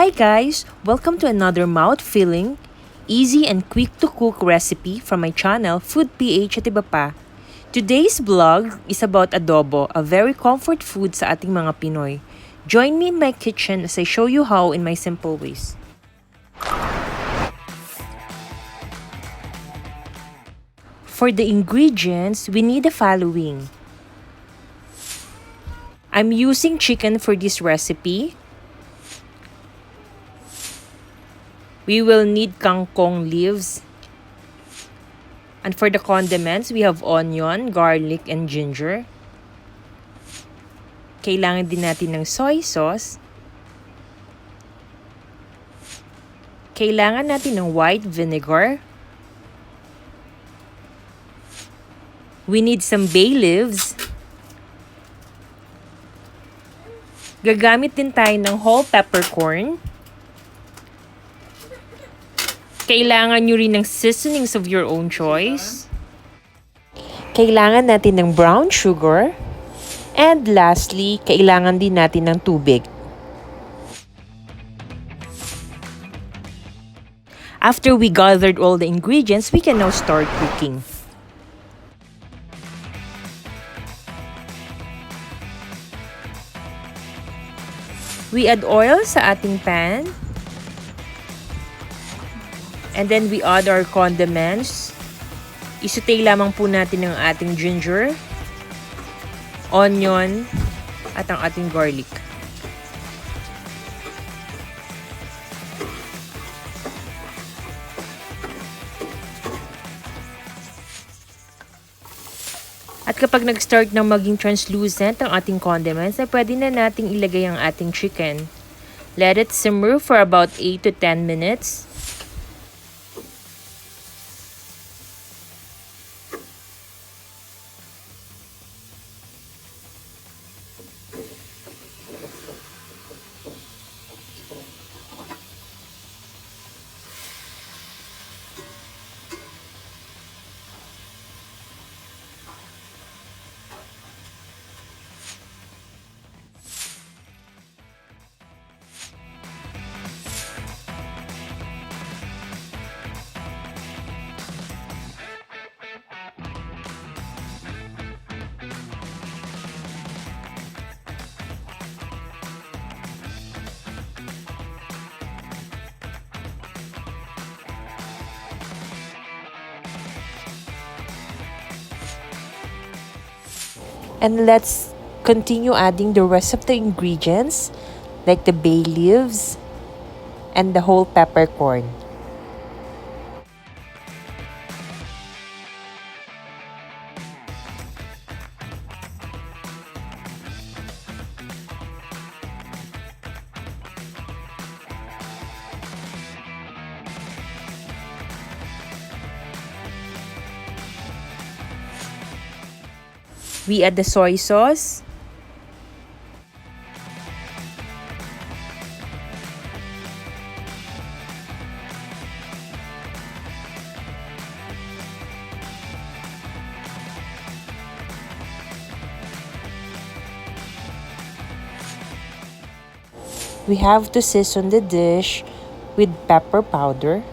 Hi guys! Welcome to another mouth-filling, easy and quick-to-cook recipe from my channel, FoodPH Atbp. Today's vlog is about adobo, a very comfort food sa ating mga Pinoy. Join me in my kitchen as I show you how in my simple ways. For the ingredients, we need the following. I'm using chicken for this recipe. We will need kangkong leaves. And for the condiments, we have onion, garlic, and ginger. Kailangan din natin ng soy sauce. Kailangan natin ng white vinegar. We need some bay leaves. Gagamit din tayo ng whole peppercorn. Kailangan nyo rin ng seasonings of your own choice. Kailangan natin ng brown sugar. And lastly, kailangan din natin ng tubig. After we gathered all the ingredients, we can now start cooking. We add oil sa ating pan. And then we add our condiments. Isutay lamang po natin ang ating ginger, onion, at ang ating garlic. At kapag nag-start na maging translucent ang ating condiments, ay pwede na nating ilagay ang ating chicken. Let it simmer for about 8 to 10 minutes. And let's continue adding the rest of the ingredients like the bay leaves and the whole peppercorn. We add the soy sauce. We have to season the dish with pepper powder.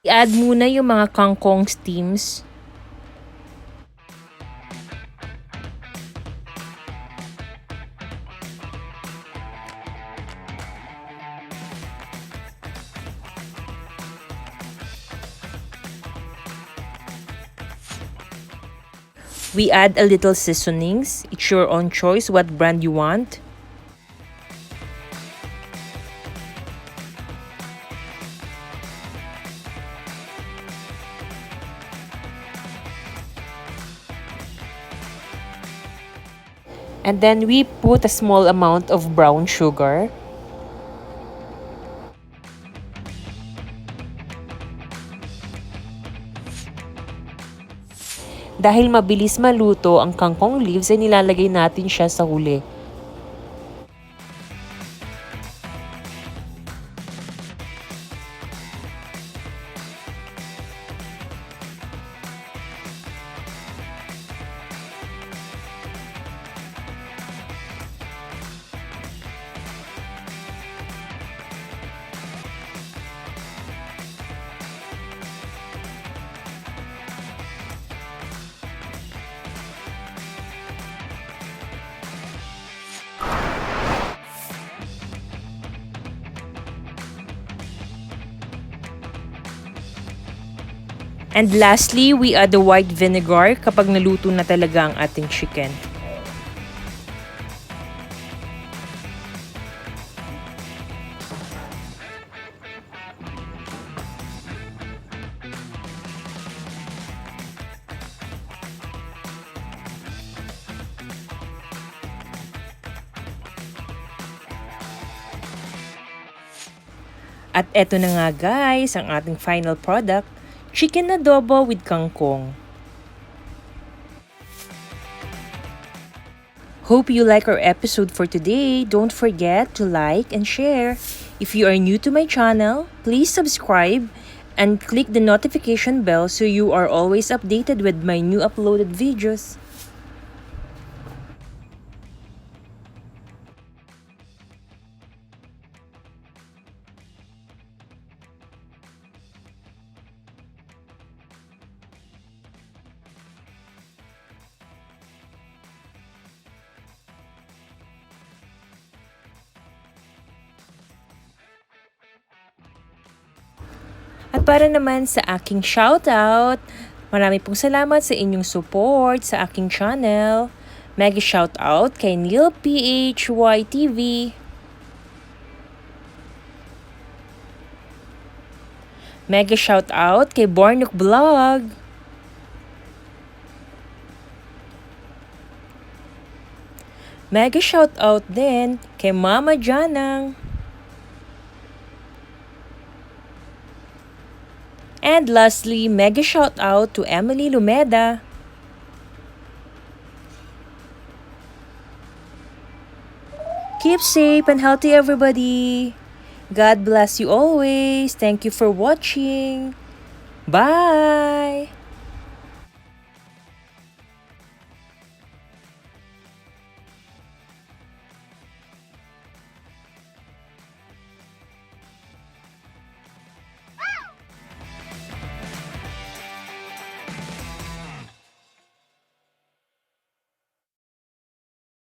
I-add muna yung mga kangkong steams. We add a little seasonings. It's your own choice what brand you want. And then we put a small amount of brown sugar. Dahil mabilis maluto ang kangkong leaves, ay nilalagay natin siya sa huli. And lastly, we add the white vinegar kapag naluto na talaga ang ating chicken. At eto na nga guys, ang ating final product, chicken adobo with kangkong. Hope you like our episode for today. Don't forget to like and share. If you are new to my channel, please subscribe and click the notification bell so you are always updated with my new uploaded videos. At para naman sa aking shoutout, marami pong salamat sa inyong support sa aking channel. Mega shoutout kay Neil PHY TV. Mega shoutout kay Bornuk Vlog. Mega shoutout din kay Mama Janang. And lastly, mega shout out to Emily Lumeda. Keep safe and healthy everybody. God bless you always. Thank you for watching. Bye!